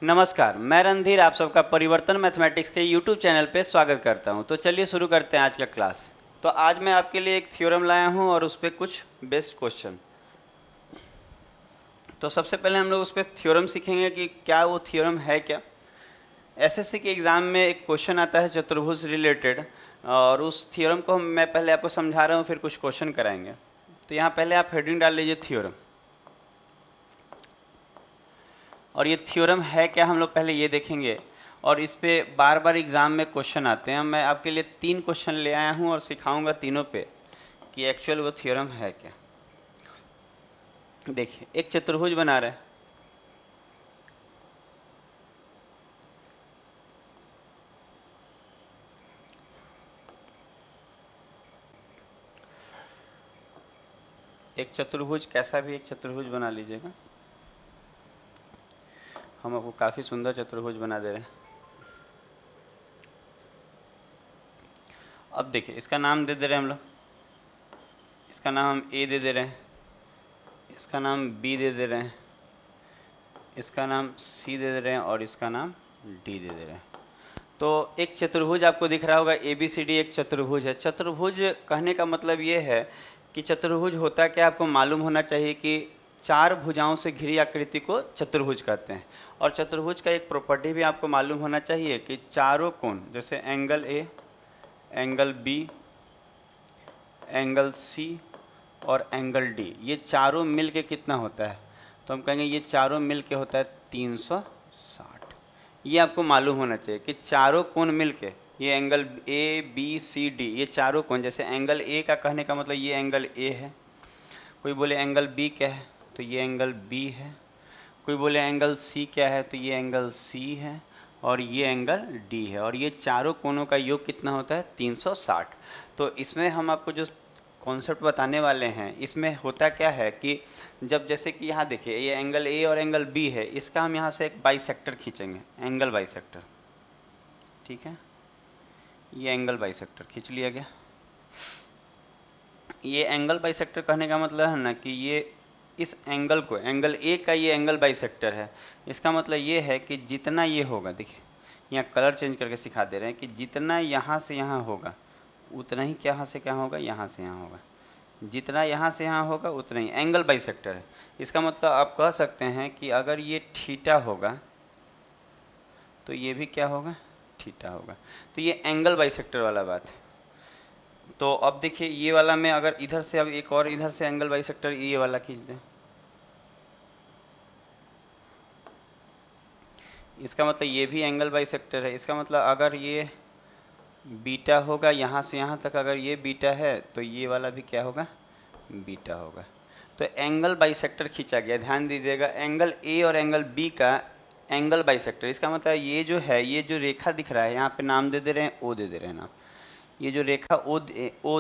नमस्कार, मैं रणधीर आप सबका परिवर्तन मैथमेटिक्स के यूट्यूब चैनल पे स्वागत करता हूं। तो चलिए शुरू करते हैं आज का क्लास। तो आज मैं आपके लिए एक थ्योरम लाया हूं और उस पर कुछ बेस्ट क्वेश्चन। तो सबसे पहले हम लोग उस पर थ्योरम सीखेंगे कि क्या वो थ्योरम है क्या। एसएससी के एग्ज़ाम में एक क्वेश्चन आता है चतुर्भुज रिलेटेड, और उस थ्योरम को मैं पहले आपको समझा रहा हूँ, फिर कुछ क्वेश्चन कराएंगे। तो यहाँ पहले आप हेडिंग डाल लीजिए थ्योरम, और ये थ्योरम है क्या हम लोग पहले ये देखेंगे। और इस पे बार बार एग्ज़ाम में क्वेश्चन आते हैं। मैं आपके लिए 3 क्वेश्चन ले आया हूँ और सिखाऊंगा तीनों पे कि एक्चुअल वो थ्योरम है क्या। देखिए, एक चतुर्भुज बना रहे हैं, एक चतुर्भुज कैसा भी एक चतुर्भुज बना लीजिएगा। हम आपको काफ़ी सुंदर चतुर्भुज बना दे रहे हैं। अब देखिए, इसका नाम दे रहे हैं हम लोग, इसका नाम हम ए दे रहे हैं, इसका नाम बी दे रहे हैं, इसका नाम सी दे रहे हैं और इसका नाम डी दे रहे हैं। तो एक चतुर्भुज आपको दिख रहा होगा, ए बी सी डी एक चतुर्भुज है। चतुर्भुज कहने का मतलब ये है कि चतुर्भुज होता क्या, आपको मालूम होना चाहिए कि 4 भुजाओं से घिरी आकृति को चतुर्भुज कहते हैं। और चतुर्भुज का एक प्रॉपर्टी भी आपको मालूम होना चाहिए कि चारों कोण, जैसे angle A, angle B, angle C और एंगल डी, ये चारों मिल के कितना होता है, तो हम कहेंगे ये चारों मिल के होता है 360। ये आपको मालूम होना चाहिए कि चारों कोण मिल के, ये angle A B C D, ये चारों कोण, जैसे एंगल ए का कहने का मतलब ये एंगल ए है। कोई बोले एंगल बी क्या है, तो ये एंगल बी है। कोई बोले एंगल सी क्या है, तो ये एंगल सी है। और ये एंगल डी है। और ये चारों कोणों का योग कितना होता है, 360। तो इसमें हम आपको जो कॉन्सेप्ट बताने वाले हैं, इसमें होता क्या है कि जब जैसे कि यहाँ देखिए, ये एंगल ए और एंगल बी है, इसका हम यहाँ से एक बाइसेक्टर खींचेंगे, एंगल बाइसेक्टर। ठीक है, ये एंगल बाइसेक्टर खींच लिया गया। ये एंगल बाइसेक्टर कहने का मतलब है ना कि ये इस एंगल को, एंगल ए का ये एंगल बाइसेक्टर है। इसका मतलब ये है कि जितना ये होगा, देखिए यहाँ कलर चेंज करके सिखा दे रहे हैं कि जितना यहाँ से यहाँ होगा उतना ही क्या यहाँ से क्या होगा, यहाँ से यहाँ होगा। जितना यहाँ से यहाँ होगा उतना ही एंगल बाइसेक्टर है। इसका मतलब आप कह सकते हैं कि अगर ये थीटा होगा तो ये भी क्या होगा, थीटा होगा। तो ये एंगल बाइसेक्टर वाला बात है। तो अब देखिए, ये वाला में अगर इधर से अब एक और इधर से एंगल बाइसेक्टर ये वाला खींच दें, इसका मतलब ये भी एंगल बाइसेक्टर है। इसका मतलब अगर ये बीटा होगा, यहाँ से यहाँ तक अगर ये बीटा है तो ये वाला भी क्या होगा, बीटा होगा। तो एंगल बाइसेक्टर खींचा गया। ध्यान दीजिएगा, एंगल ए और एंगल बी का एंगल बाइसेक्टर। इसका मतलब ये जो है, ये जो रेखा दिख रहा है, यहाँ पे नाम दे रहे हैं, ओ दे रहे हैं नाम। ये जो रेखा ओ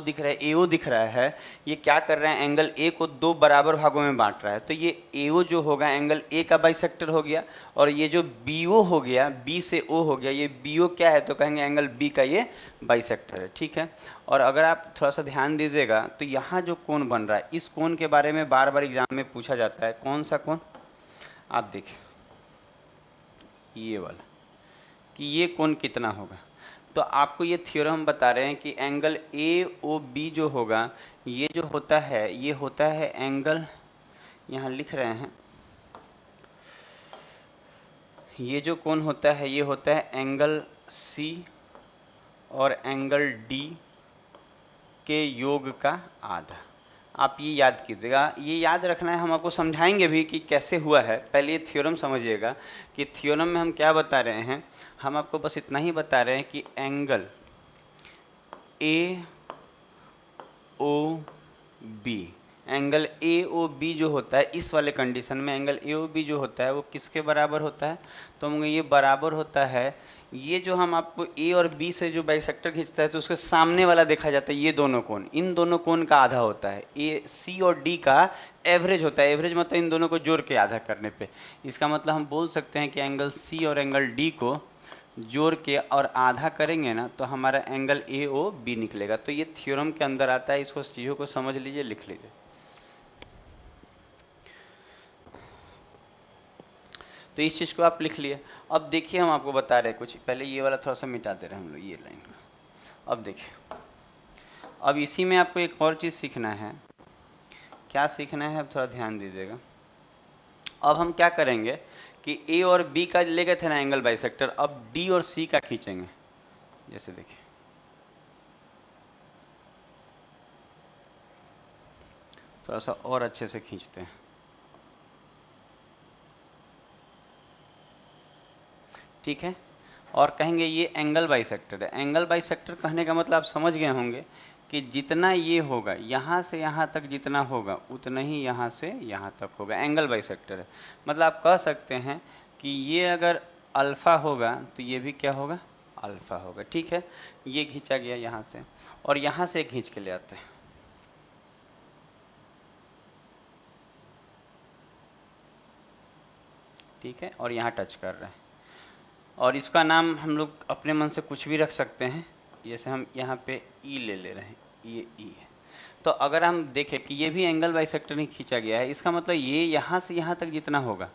दिख रहा है, एओ दिख रहा है, ये क्या कर रहा है, एंगल ए को 2 बराबर भागों में बांट रहा है। तो ये एओ जो होगा एंगल ए का बाइसेक्टर हो गया। और ये जो बीओ हो गया, बी से ओ हो गया, ये बीओ क्या है, तो कहेंगे एंगल बी का ये बाइसेक्टर है। ठीक है। और अगर आप थोड़ा सा ध्यान दीजिएगा तो यहाँ जो कोण बन रहा है, इस कोण के बारे में बार बार एग्जाम में पूछा जाता है। कौन सा कोण, आप देखिए ये वाला, कि ये कोण कितना होगा। तो आपको ये थ्योरम बता रहे हैं कि एंगल ए ओ बी जो होगा, ये जो होता है, ये होता है एंगल, यहाँ लिख रहे हैं, ये जो कोण होता है ये होता है एंगल सी और एंगल डी के योग का आधा। आप ये याद कीजिएगा, ये याद रखना है। हम आपको समझाएंगे भी कि कैसे हुआ है। पहले ये थ्योरम समझिएगा कि थ्योरम में हम क्या बता रहे हैं। हम आपको बस इतना ही बता रहे हैं कि angle A O B, angle A O B जो होता है, इस वाले कंडीशन में एंगल ए ओ बी जो होता है वो किसके बराबर होता है, तो हम ये बराबर होता है, ये जो हम आपको ए और बी से जो बाइसेक्टर खींचता है तो उसके सामने वाला देखा जाता है, ये दोनों कोण, इन दोनों कोण का आधा होता है। ए सी और डी का एवरेज होता है। एवरेज मतलब इन दोनों को जोड़ के आधा करने पे। इसका मतलब हम बोल सकते हैं कि एंगल सी और एंगल डी को जोड़ के और आधा करेंगे ना तो हमारा एंगल ए ओ बी निकलेगा। तो ये थ्योरम के अंदर आता है। इसको चीज़ों को समझ लीजिए, लिख लीजिए। तो इस चीज़ को आप लिख लिए। अब देखिए हम आपको बता रहे हैं कुछ, पहले ये वाला थोड़ा सा मिटा दे रहे हैं हम लोग, ये लाइन को। अब देखिए, अब इसी में आपको एक और चीज़ सीखना है। क्या सीखना है, अब थोड़ा ध्यान दीजिएगा। अब हम क्या करेंगे कि ए और बी का ले गए थे ना एंगल बाइसेक्टर, अब डी और सी का खींचेंगे। जैसे देखिए, थोड़ा सा और अच्छे से खींचते हैं। ठीक है, और कहेंगे ये एंगल बाइसेक्टर है। एंगल बाइसेक्टर कहने का मतलब आप समझ गए होंगे कि जितना ये होगा यहाँ से यहाँ तक जितना होगा उतना ही यहाँ से यहाँ तक होगा, एंगल बाइसेक्टर है। मतलब आप कह सकते हैं कि ये अगर अल्फ़ा होगा तो ये भी क्या होगा, अल्फ़ा होगा। ठीक है, ये खींचा गया यहाँ से, और यहाँ से खींच के ले आते हैं। ठीक है, और यहाँ टच कर रहे हैं, और इसका नाम हम लोग अपने मन से कुछ भी रख सकते हैं। जैसे हम यहाँ पे ई ले रहे हैं, ये ई है। तो अगर हम देखें कि ये भी एंगल बाइसेक्टर ही खींचा गया है, इसका मतलब ये यहाँ से यहाँ तक जितना होगा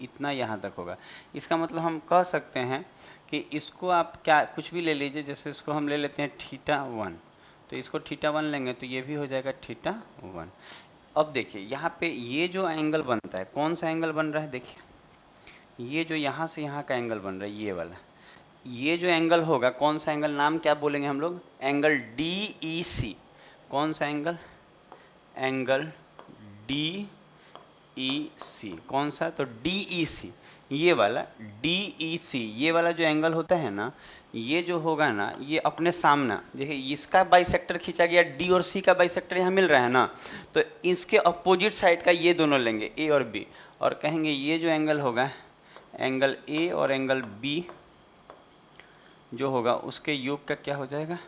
इतना यहाँ तक होगा। इसका मतलब हम कह सकते हैं कि इसको आप क्या कुछ भी ले लीजिए। जैसे इसको हम ले लेते हैं θ1, तो इसको θ1 लेंगे तो ये भी हो जाएगा θ1। अब देखिए यहाँ पे ये जो एंगल बनता है, कौन सा एंगल बन रहा है, देखिए ये जो यहाँ से यहाँ का एंगल बन रहा है, ये वाला, ये जो एंगल होगा, कौन सा एंगल, नाम क्या बोलेंगे हम लोग, एंगल DEC। कौन सा एंगल, एंगल DEC। कौन सा, तो DEC, ये वाला DEC, ये वाला जो एंगल होता है ना, ये जो होगा ना, ये अपने सामना, देखिए इसका बाइसेक्टर खींचा गया, डी और सी का बाइसेक्टर यहाँ मिल रहा है ना, तो इसके अपोजिट साइड का ये दोनों लेंगे, ए और बी, और कहेंगे ये जो एंगल होगा, एंगल ए और एंगल बी जो होगा उसके योग का क्या हो जाएगा,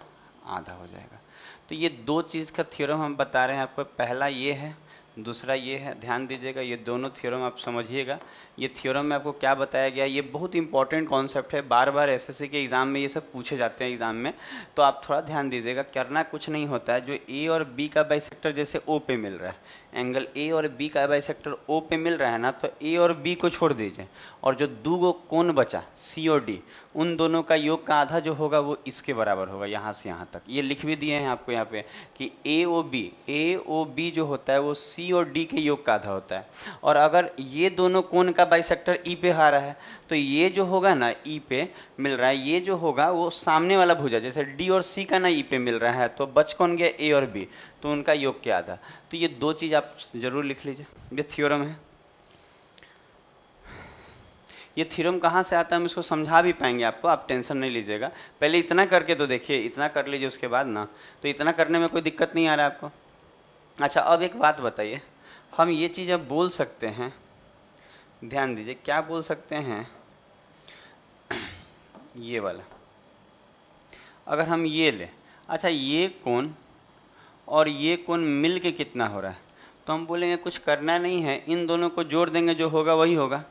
आधा हो जाएगा। तो ये दो चीज़ का थ्योरम हम बता रहे हैं आपको, पहला ये है, दूसरा ये है। ध्यान दीजिएगा, ये दोनों थ्योरम आप समझिएगा। ये थ्योरम में आपको क्या बताया गया, ये बहुत इंपॉर्टेंट कॉन्सेप्ट है, बार बार एसएससी के एग्ज़ाम में ये सब पूछे जाते हैं एग्ज़ाम में, तो आप थोड़ा ध्यान दीजिएगा। करना कुछ नहीं होता है, जो ए और बी का बाइसेक्टर जैसे ओ पे मिल रहा है, एंगल ए और बी का बाइसेक्टर ओ पे मिल रहा है ना, तो ए और बी को छोड़ दीजिए, और जो दो कोण बचा सी और डी, उन दोनों का योग का आधा जो होगा वो इसके बराबर होगा, यहाँ से यहाँ तक। ये लिख भी दिए हैं आपको यहाँ पे कि ए ओ बी जो होता है वो सी और डी के योग का आधा होता है। और अगर ये दोनों कोण का बाइसेक्टर ई पे आ रहा है, तो ये जो होगा ना ई पे मिल रहा है, ये जो होगा वो सामने वाला भुजा, जैसे डी और सी का ना ई पे मिल रहा है, तो बच कौन गया, ए और बी, तो उनका योग के आधा। तो ये दो चीज़ आप जरूर लिख लीजिए, ये थ्योरम है। ये थ्योरम कहाँ से आता है हम इसको समझा भी पाएंगे आपको, आप टेंशन नहीं लीजिएगा। पहले इतना करके तो देखिए, इतना कर लीजिए, उसके बाद ना, तो इतना करने में कोई दिक्कत नहीं आ रहा है आपको। अच्छा, अब एक बात बताइए, हम ये चीज़ अब बोल सकते हैं, ध्यान दीजिए, क्या बोल सकते हैं, ये वाला अगर हम ये लें, अच्छा ये कोण और ये कोण मिल के कितना हो रहा है, तो हम बोलेंगे कुछ करना नहीं है, इन दोनों को जोड़ देंगे, जो होगा वही होगा।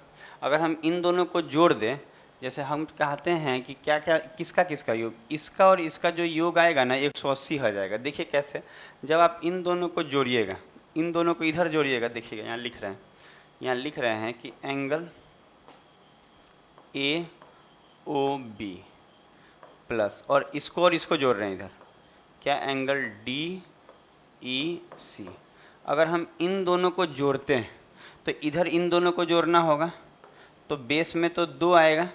अगर हम इन दोनों को जोड़ दें, जैसे हम कहते हैं कि क्या क्या किसका किसका योग, इसका और इसका जो योग आएगा ना 180 हो जाएगा। देखिए कैसे, जब आप इन दोनों को जोड़िएगा, इन दोनों को इधर जोड़िएगा, देखिएगा यहाँ लिख रहे हैं, यहाँ लिख रहे हैं कि angle A O B plus, और इसको जोड़ रहे हैं इधर, क्या, एंगल डी ई सी। अगर हम इन दोनों को जोड़ते हैं तो इधर इन दोनों को जोड़ना होगा, तो बेस में तो 2 आएगा,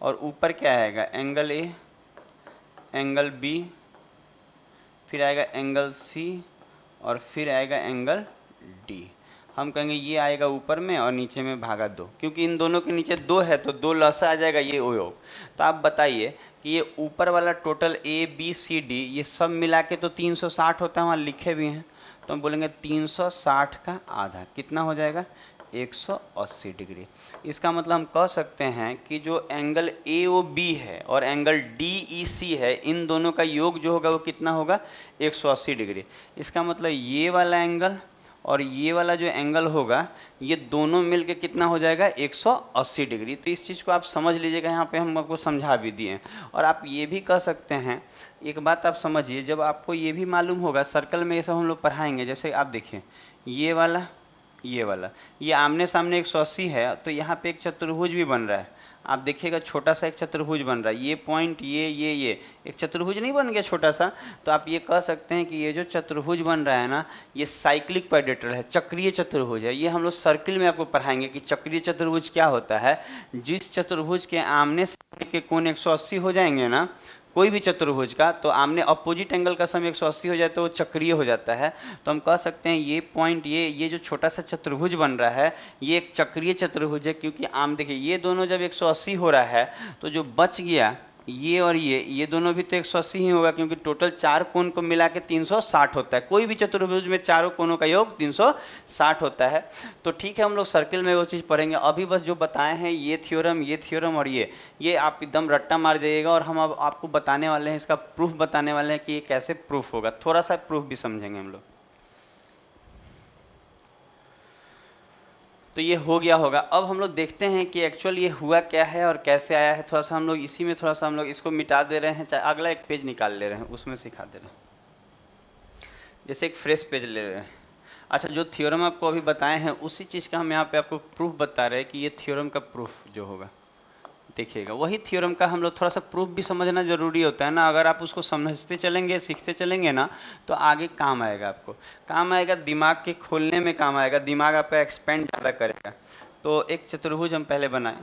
और ऊपर क्या आएगा, एंगल ए, एंगल बी, फिर आएगा एंगल सी, और फिर आएगा एंगल डी। हम कहेंगे ये आएगा ऊपर में और नीचे में भागा 2, क्योंकि इन दोनों के नीचे 2 है तो 2 लसा आ जाएगा, ये ओ योग। तो आप बताइए कि ये ऊपर वाला total A B C D ये सब मिला के तो 360 होता है, वहाँ लिखे भी हैं, तो हम बोलेंगे 360 का आधा कितना हो जाएगा, 180 डिग्री। इसका मतलब हम कह सकते हैं कि जो एंगल ए ओ बी है और एंगल डी ई सी है, इन दोनों का योग जो होगा वो कितना होगा, 180 डिग्री। इसका मतलब ये वाला एंगल और ये वाला जो एंगल होगा, ये दोनों मिलके कितना हो जाएगा, 180 डिग्री। तो इस चीज़ को आप समझ लीजिएगा, यहाँ पे हम आपको समझा भी दिए हैं। और आप ये भी कह सकते हैं, एक बात आप समझिए, जब आपको ये भी मालूम होगा, सर्कल में ये सब हम लोग पढ़ाएंगे, जैसे आप देखिए ये वाला ये वाला, ये आमने सामने 180 है, तो यहाँ पे एक चतुर्भुज भी बन रहा है। आप देखिएगा छोटा सा एक चतुर्भुज बन रहा है, ये पॉइंट ये एक चतुर्भुज नहीं बन गया छोटा सा। तो आप ये कह सकते हैं कि ये जो चतुर्भुज बन रहा है ना, ये साइक्लिक क्वाड्रेटर है, चक्रीय चतुर्भुज है। ये हम लोग सर्किल में आपको पढ़ाएंगे कि चक्रीय चतुर्भुज क्या होता है। जिस चतुर्भुज के आमने सामने के कोण 180 हो जाएंगे ना, कोई भी चतुर्भुज का, तो आमने अपोजिट एंगल का सम 180 हो जाए तो वो चक्रीय हो जाता है। तो हम कह सकते हैं ये पॉइंट, ये जो छोटा सा चतुर्भुज बन रहा है, ये एक चक्रीय चतुर्भुज है। क्योंकि आम देखिए ये दोनों जब 180 हो रहा है, तो जो बच गया ये और ये दोनों भी तो 180 ही होगा, क्योंकि टोटल चार कोण को मिला के 360 होता है। कोई भी चतुर्भुज में चारों कोणों का योग 360 होता है। तो ठीक है, हम लोग सर्किल में वो चीज़ पढ़ेंगे। अभी बस जो बताए हैं ये थ्योरम और ये आप एकदम रट्टा मार जाइएगा, और हम अब आपको बताने वाले हैं, इसका प्रूफ बताने वाले हैं कि ये कैसे प्रूफ होगा। थोड़ा सा प्रूफ भी समझेंगे हम लोग। तो ये हो गया होगा। अब हम लोग देखते हैं कि एक्चुअल ये हुआ क्या है और कैसे आया है। थोड़ा सा हम लोग इसी में थोड़ा सा हम लोग इसको मिटा दे रहे हैं, चाहे अगला एक पेज निकाल ले रहे हैं, उसमें सिखा दे रहे हैं। जैसे एक फ्रेश पेज ले रहे हैं। अच्छा, जो थ्योरम आपको अभी बताए हैं उसी चीज़ का हम यहाँ पे आपको प्रूफ बता रहे हैं कि ये थ्योरम का प्रूफ जो होगा, देखिएगा वही थ्योरम का हम लोग थोड़ा सा प्रूफ भी समझना जरूरी होता है ना। अगर आप उसको समझते चलेंगे, सीखते चलेंगे ना, तो आगे काम आएगा, आपको काम आएगा, दिमाग के खोलने में काम आएगा, दिमाग आपका एक्सपेंड ज़्यादा करेगा। तो एक चतुर्भुज हम पहले बनाएं।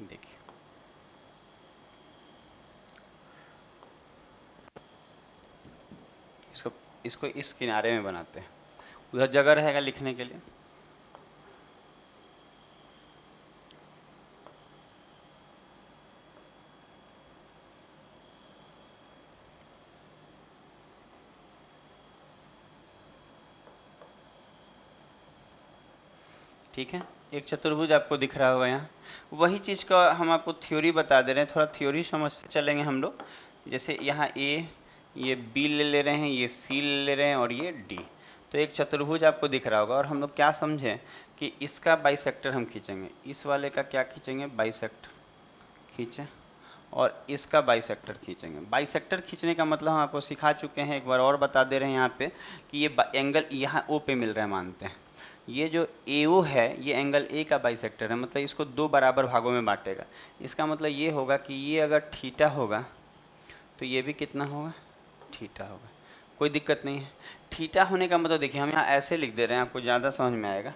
देखिए, इसको इस किनारे में बनाते हैं, उधर जगह रहेगा लिखने के लिए। ठीक है, एक चतुर्भुज आपको दिख रहा होगा यहाँ। वही चीज़ का हम आपको थ्योरी बता दे रहे हैं, थोड़ा थ्योरी समझते चलेंगे हम लोग। जैसे यहाँ ए, ये बी ले रहे हैं, ये सी ले रहे हैं, और ये डी। तो एक चतुर्भुज आपको दिख रहा होगा, और हम लोग क्या समझें कि इसका बाइसेक्टर हम खींचेंगे, इस वाले का क्या खींचेंगे, बाइसेक्टर खींचें, और इसका बाइसेक्टर खींचेंगे। बाइसेक्टर खींचने का मतलब हम आपको सिखा चुके हैं, एक बार और बता दे रहे हैं यहाँ पे कि ये एंगल यहाँ ओ पे मिल रहा है, मानते हैं ये जो AO है ये एंगल A का बाइसेक्टर है, मतलब इसको दो बराबर भागों में बांटेगा। इसका मतलब ये होगा कि ये अगर थीटा होगा तो ये भी कितना होगा, थीटा होगा। कोई दिक्कत नहीं है। थीटा होने का मतलब देखिए, हम यहाँ ऐसे लिख दे रहे हैं, आपको ज़्यादा समझ में आएगा।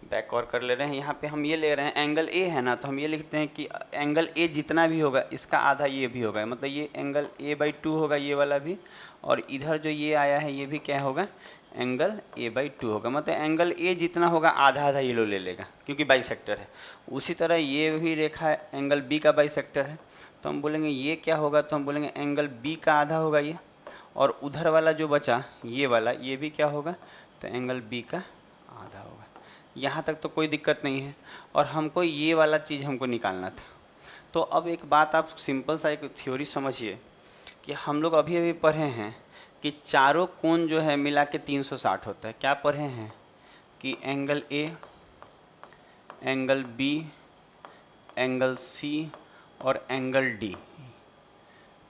बैक और कर ले रहे हैं, यहाँ पे हम ये ले रहे हैं एंगल A है ना, तो हम ये लिखते हैं कि एंगल A जितना भी होगा इसका आधा ये भी होगा, मतलब ये एंगल A/2 होगा, ये वाला भी। और इधर जो ये आया है ये भी क्या होगा, एंगल A/2 होगा। मतलब एंगल A जितना होगा आधा आधा ये लो ले लेगा, क्योंकि बाइसेक्टर है। उसी तरह ये भी रेखा है, एंगल B का बाइसेक्टर है, तो हम बोलेंगे ये क्या होगा, तो हम बोलेंगे एंगल B का आधा होगा ये। और उधर वाला जो बचा ये वाला, ये भी क्या होगा, तो एंगल B का आधा होगा। यहाँ तक तो कोई दिक्कत नहीं है। और हमको ये वाला चीज़ हमको निकालना था। तो अब एक बात आप सिंपल सा एक थ्योरी समझिए कि हम लोग अभी अभी पढ़े हैं कि चारों कोण जो है मिला के 360 होता है। क्या पढ़े हैं कि angle A, angle B, angle C और एंगल D,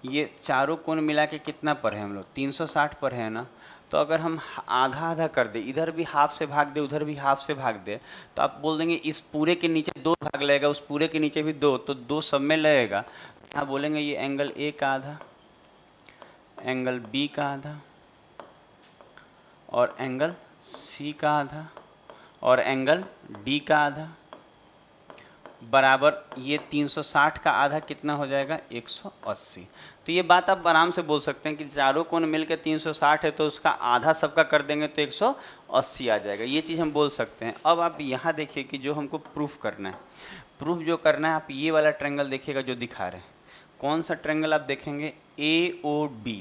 ये चारों कोण मिला के कितना पढ़े हम लोग, 360 पढ़े हैं ना। तो अगर हम आधा आधा कर दे, इधर भी हाफ से भाग दे, उधर भी हाफ से भाग दे, तो आप बोल देंगे इस पूरे के नीचे 2 भाग लगेगा, उस पूरे के नीचे भी 2, तो 2 सब में लगेगा। यहाँ बोलेंगे ये एंगल A का आधा, एंगल B का आधा, और एंगल C का आधा, और एंगल D का आधा, बराबर ये 360 का आधा कितना हो जाएगा, 180। तो ये बात आप आराम से बोल सकते हैं कि चारों कोण मिलकर 360 है, तो उसका आधा सबका कर देंगे तो 180 आ जाएगा। ये चीज़ हम बोल सकते हैं। अब आप यहाँ देखिए कि जो हमको प्रूफ करना है, प्रूफ जो करना है, आप ये वाला ट्रायंगल देखिएगा जो दिखा रहे हैं। कौन सा ट्रायंगल आप देखेंगे, AOD,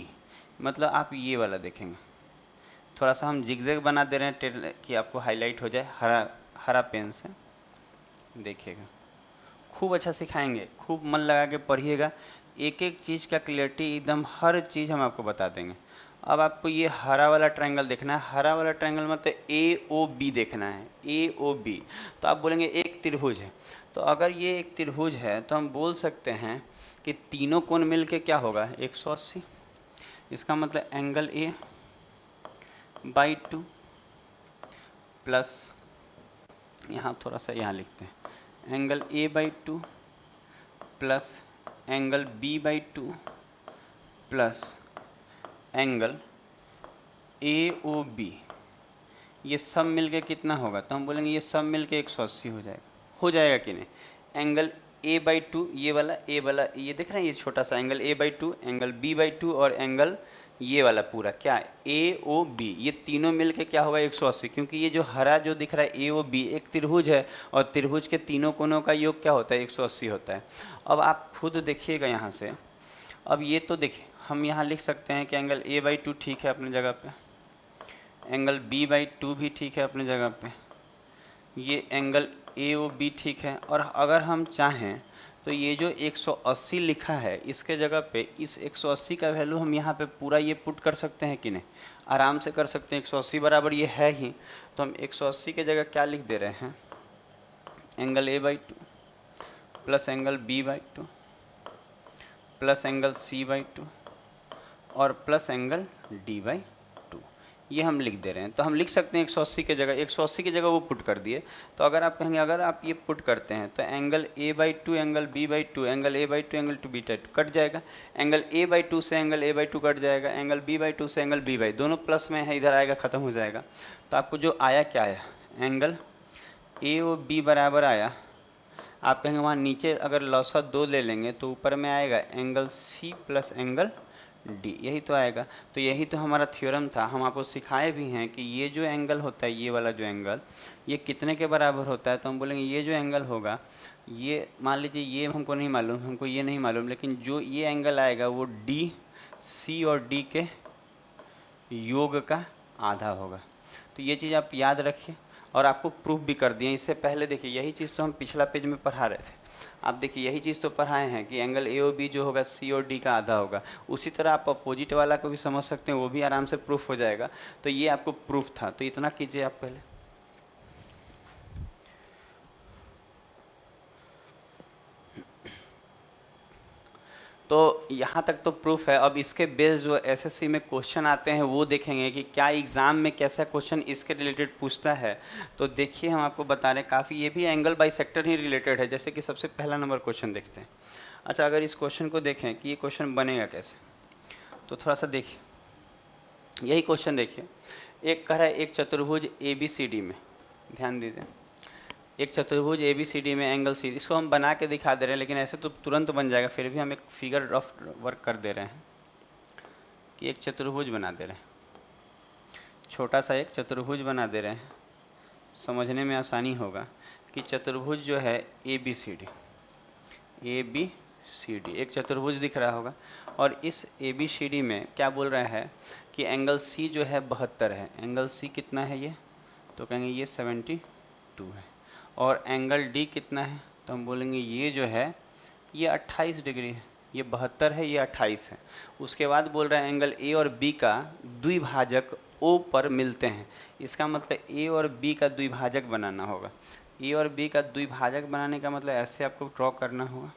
मतलब आप ये वाला देखेंगे। थोड़ा सा हम जिगजैग बना दे रहे हैं कि आपको हाईलाइट हो जाए, हरा पेन से देखिएगा। खूब अच्छा सिखाएंगे, खूब मन लगा के पढ़िएगा, एक एक चीज़ का क्लियरिटी एकदम, हर चीज़ हम आपको बता देंगे। अब आपको ये हरा वाला ट्रायंगल देखना है। हरा वाला ट्रायंगल मतलब AOB देखना है, AOB। तो आप बोलेंगे एक त्रिभुज है, तो अगर ये एक त्रिभुज है तो हम बोल सकते हैं कि तीनों कोण मिल के क्या होगा 180। इसका मतलब एंगल ए बाई 2 प्लस, यहाँ थोड़ा सा यहाँ लिखते हैं, angle A by 2 plus angle B by 2 plus angle A O B, ये सब मिलके कितना होगा? तो हम बोलेंगे ये सब मिलके 180 हो जाएगा कि नहीं? एंगल ए बाई 2, ये वाला ये दिख रहा है, ये छोटा सा angle A by 2, angle B by 2 और एंगल ये वाला पूरा क्या है ए ओ बी, ये तीनों मिलके क्या होगा 180। क्योंकि ये जो हरा जो दिख रहा है ए ओ बी एक त्रिभुज है, और त्रिभुज के तीनों कोणों का योग क्या होता है 180 होता है। अब आप खुद देखिएगा यहाँ से, अब ये तो देखिए हम यहाँ लिख सकते हैं कि एंगल ए बाई 2 ठीक है अपनी जगह पे, एंगल बी बाई 2 भी ठीक है अपनी जगह पे, ये एंगल ए ओ बी ठीक है। और अगर हम चाहें तो ये जो 180 लिखा है इसके जगह पे इस 180 का वैल्यू हम यहाँ पे पूरा ये पुट कर सकते हैं कि नहीं? आराम से कर सकते हैं। 180 बराबर ये है ही, तो हम 180 के जगह क्या लिख दे रहे हैं? Angle A by 2 plus angle B by 2 plus angle C by 2 और प्लस एंगल डी बाई 2, ये हम लिख दे रहे हैं। तो हम लिख सकते हैं 180 के जगह, 180 की जगह वो पुट कर दिए। तो अगर आप कहेंगे अगर आप ये पुट करते हैं तो angle A by 2 angle B by 2 angle A by 2 angle two B by 2 cut जाएगा, एंगल ए बाई 2 से एंगल ए बाई 2 कट जाएगा, एंगल बी बाई 2 से एंगल बी बाई, दोनों प्लस में है, इधर आएगा ख़त्म हो जाएगा। तो आपको जो आया क्या आया? एंगल ए ओ बी बराबर आया, आप कहेंगे वहाँ नीचे अगर लौसा 2 ले लेंगे तो ऊपर में आएगा angle C plus angle D, यही तो आएगा। तो यही तो हमारा थ्योरम था, हम आपको सिखाए भी हैं कि ये जो एंगल होता है, ये वाला जो एंगल, ये कितने के बराबर होता है? तो हम बोलेंगे ये जो एंगल होगा, ये मान लीजिए ये हमको नहीं मालूम, हमको ये नहीं मालूम, लेकिन जो ये एंगल आएगा वो डी सी और डी के योग का आधा होगा। तो ये चीज़ आप याद रखिए, और आपको प्रूफ भी कर दिए। इससे पहले देखिए यही चीज़ तो हम पिछला पेज में पढ़ा रहे थे, आप देखिए यही चीज़ तो पढ़ाए हैं कि एंगल ए ओ बी जो होगा सी और डी का आधा होगा। उसी तरह आप अपोजिट वाला को भी समझ सकते हैं, वो भी आराम से प्रूफ हो जाएगा। तो ये आपको प्रूफ था, तो इतना कीजिए आप पहले। तो यहाँ तक तो प्रूफ है। अब इसके बेस जो एसएससी में क्वेश्चन आते हैं वो देखेंगे कि क्या एग्ज़ाम में कैसा क्वेश्चन इसके रिलेटेड पूछता है। तो देखिए हम आपको बता रहे हैं काफ़ी, ये भी एंगल बाइसेक्टर ही रिलेटेड है। जैसे कि सबसे पहला नंबर क्वेश्चन देखते हैं। अच्छा, अगर इस क्वेश्चन को देखें कि ये क्वेश्चन बनेगा कैसे, तो थोड़ा सा देखिए, यही क्वेश्चन देखिए। एक कह रहा है एक चतुर्भुज ए बी सी डी में, ध्यान दीजिए, एक चतुर्भुज ए बी सी डी में एंगल सी, इसको हम बना के दिखा दे रहे हैं, लेकिन ऐसे तो तुरंत बन जाएगा, फिर भी हम एक फिगर रफ वर्क कर दे रहे हैं कि एक चतुर्भुज बना दे रहे हैं, छोटा सा एक चतुर्भुज बना दे रहे हैं, समझने में आसानी होगा कि चतुर्भुज जो है ए बी सी डी, एक चतुर्भुज दिख रहा होगा, और इस ए बी सी डी में क्या बोल रहा है कि एंगल सी जो है 72 है। एंगल सी कितना है ये? तो कहेंगे ये 72 है। और एंगल डी कितना है? तो हम बोलेंगे ये जो है ये 28 डिग्री है। ये 72 है, ये 28 है। उसके बाद बोल रहा है एंगल ए और बी का द्विभाजक ओ पर मिलते हैं। इसका मतलब ए और बी का द्विभाजक बनाना होगा। ए और बी का द्विभाजक बनाने का मतलब ऐसे आपको ड्रॉ करना होगा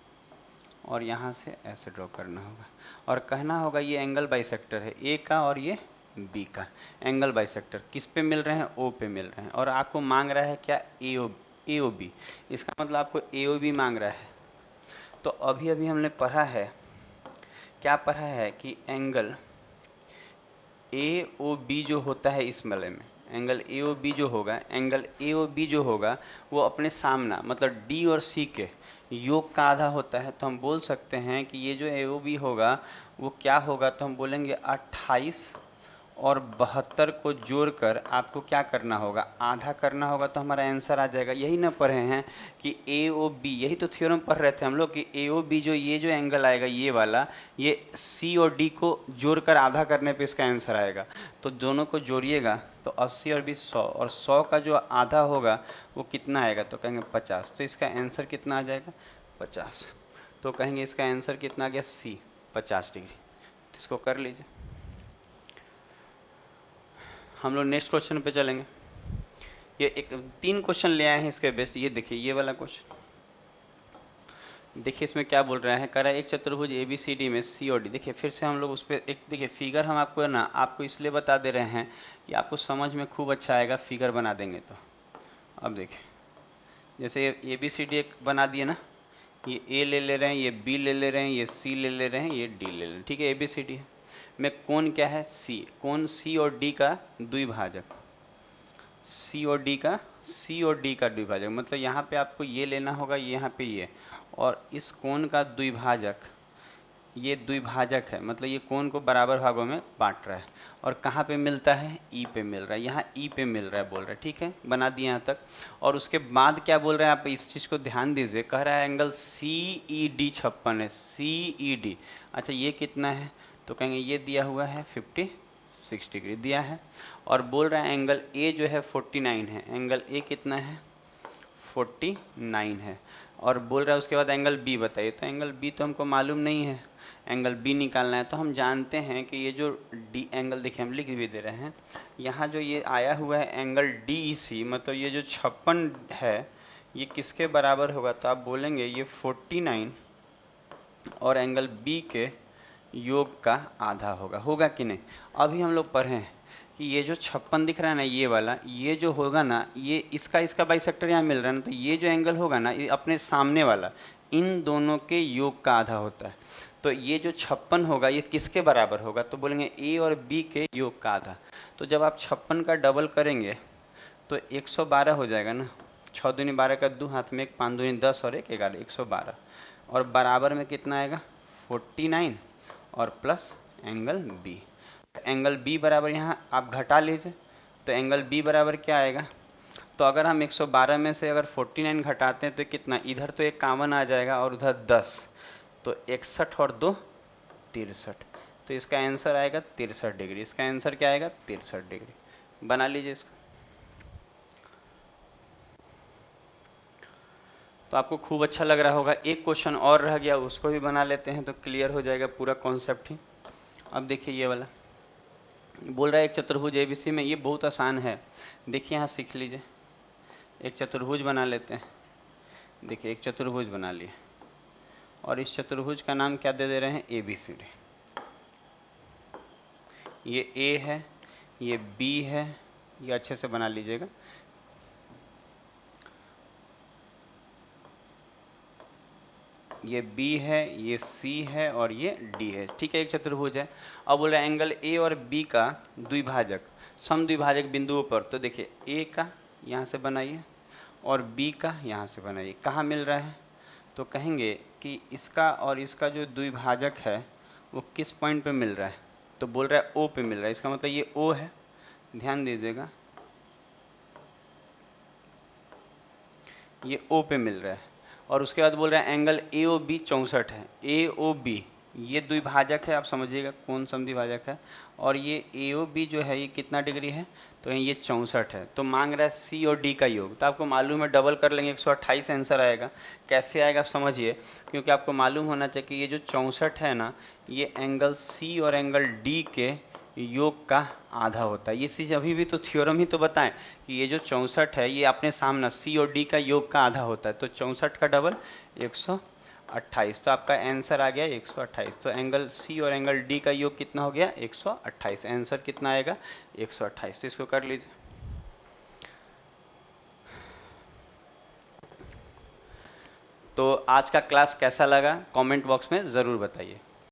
और यहाँ से ऐसे ड्रॉ करना होगा, और कहना होगा ये एंगल बाइसेक्टर है, ए का और ये बी का एंगल बाइसेक्टर किस पे मिल रहे हैं? ओ पे मिल रहे हैं। और आपको मांग रहा है क्या? ए ओ बी। इसका मतलब आपको ए ओ बी मांग रहा है। तो अभी अभी हमने पढ़ा है, क्या पढ़ा है कि एंगल ए ओ बी जो होता है इस वाले में, एंगल ए ओ बी जो होगा, एंगल ए ओ बी जो होगा वो अपने सामना मतलब डी और सी के योग का आधा होता है। तो हम बोल सकते हैं कि ये जो ए ओ बी होगा वो क्या होगा? तो हम बोलेंगे 28 और 72 को जोड़कर आपको क्या करना होगा? आधा करना होगा, तो हमारा आंसर आ जाएगा। यही ना पढ़े हैं कि ए ओ बी, यही तो थ्योरम पढ़ रहे थे हम लोग कि ए ओ बी जो ये जो एंगल आएगा ये वाला, ये सी और डी को जोड़कर आधा करने पे इसका आंसर आएगा। तो दोनों को जोड़िएगा तो 80 और 20 100, और 100 का जो आधा होगा वो कितना आएगा? तो कहेंगे 50। तो इसका आंसर कितना आ जाएगा? 50। तो कहेंगे इसका आंसर कितना आ गया? सी 50 डिग्री। तो इसको कर लीजिए। हम लोग नेक्स्ट क्वेश्चन पे चलेंगे। ये एक 3 क्वेश्चन ले आए हैं इसके बेस्ट। ये देखिए ये वाला क्वेश्चन, देखिए इसमें क्या बोल रहा है, कह रहा है एक चतुर्भुज ए बी सी डी में सी और डी। देखिए फिर से हम लोग उस पर एक, देखिए फिगर हम आपको है ना, आपको इसलिए बता दे रहे हैं कि आपको समझ में खूब अच्छा आएगा फिगर बना देंगे तो। अब देखिए जैसे ए बी सी डी एक बना दिए ना, ये ए ले रहे हैं, ये बी ले रहे हैं, ये सी ले रहे हैं, ये डी ले रहे हैं, ठीक है, ए बी सी डी है। में कौन क्या है, सी, कौन सी और डी का द्विभाजक, सी और डी का, सी और डी का द्विभाजक, मतलब यहाँ पे आपको ये लेना होगा, यहाँ पे ये, और इस कोण का द्विभाजक, ये द्विभाजक है, मतलब ये कोण को बराबर भागों में बांट रहा है। और कहाँ पे मिलता है, ई पे मिल रहा है, यहाँ ई पे मिल रहा है बोल रहा है, ठीक है, बना दिया यहाँ तक। और उसके बाद क्या बोल रहे हैं, आप इस चीज़ को ध्यान दीजिए, कह रहा है एंगल सी ई डी 56 है, सी ई डी। अच्छा ये कितना है, तो कहेंगे ये दिया हुआ है 56 डिग्री दिया है। और बोल रहा है एंगल ए जो है 49 है, एंगल ए कितना है 49 है। और बोल रहा है उसके बाद एंगल बी बताइए, तो एंगल बी तो हमको मालूम नहीं है, एंगल बी निकालना है। तो हम जानते हैं कि ये जो डी एंगल, देखिए हम लिख भी दे रहे हैं, यहाँ जो ये आया हुआ है एंगल डी ई सी, मतलब ये जो 56 है ये किसके बराबर होगा, तो आप बोलेंगे ये 49 और एंगल बी के योग का आधा होगा, होगा कि नहीं। अभी हम लोग पढ़े हैं कि ये जो 56 दिख रहा है ना, ये वाला, ये जो होगा ना, ये इसका बाइसेक्टर यहाँ मिल रहा है ना, तो ये जो एंगल होगा ना, ये अपने सामने वाला, इन दोनों के योग का आधा होता है। तो ये जो 56 होगा ये किसके बराबर होगा, तो बोलेंगे ए और बी के योग का आधा। तो जब आप 56 का डबल करेंगे तो 112 हो जाएगा ना, 6 दूनी 12 का 2 हाथ में, 1 5 दूनी 10 और 1 11, 112। और बराबर में कितना आएगा 49 और plus angle B. Angle B बराबर यहाँ आप घटा लीजिए, तो एंगल बी बराबर क्या आएगा, तो अगर हम 112 में से अगर 49 घटाते हैं तो कितना, इधर तो एक कॉमन आ जाएगा और उधर 10, तो 61 और 2 63, तो इसका आंसर आएगा 63 डिग्री। इसका आंसर क्या आएगा 63 डिग्री। बना लीजिए इसको। तो आपको खूब अच्छा लग रहा होगा। एक क्वेश्चन और रह गया, उसको भी बना लेते हैं तो क्लियर हो जाएगा पूरा कॉन्सेप्ट ही। अब देखिए ये वाला बोल रहा है एक चतुर्भुज एबीसी में, ये बहुत आसान है, देखिए यहाँ सीख लीजिए। एक चतुर्भुज बना लेते हैं, देखिए एक चतुर्भुज बना लिए और इस चतुर्भुज का नाम क्या दे दे रहे हैं, ए बी सी डी। ये ए है, ये बी है, ये अच्छे से बना लीजिएगा। ये बी है, ये सी है और ये डी है, ठीक है, एक चतुर्भुज है। अब बोल रहे हैं एंगल ए और बी का द्विभाजक, सम द्विभाजक बिंदुओं पर, तो देखिए ए का यहाँ से बनाइए और बी का यहाँ से बनाइए, कहाँ मिल रहा है, तो कहेंगे कि इसका और इसका जो द्विभाजक है वो किस पॉइंट पे मिल रहा है, तो बोल रहा है ओ पे मिल रहा है, इसका मतलब ये ओ है, ध्यान दीजिएगा, ये ओ पे मिल रहा है। और उसके बाद बोल रहे हैं एंगल ए ओ बी 64 है, ए ओ बी ये द्विभाजक है, आप समझिएगा कौन सा द्विभाजक है। और ये ए ओ बी जो है ये कितना डिग्री है, तो ये 64 है। तो मांग रहा है सी और डी का योग, तो आपको मालूम है डबल कर लेंगे 128 आंसर आएगा। कैसे आएगा आप समझिए, क्योंकि आपको मालूम होना चाहिए कि ये जो 64 है ना, ये एंगल सी और एंगल डी के योग का आधा होता है। ये चीज़ अभी भी तो थ्योरम ही तो बताएं कि ये जो 64 है ये अपने सामने सी और डी का योग का आधा होता है, तो 64 का डबल 128, तो आपका आंसर आ गया 128। तो एंगल सी और एंगल डी का योग कितना हो गया 128, आंसर कितना आएगा 128। तो इसको कर लीजिए। तो आज का क्लास कैसा लगा कमेंट बॉक्स में ज़रूर बताइए।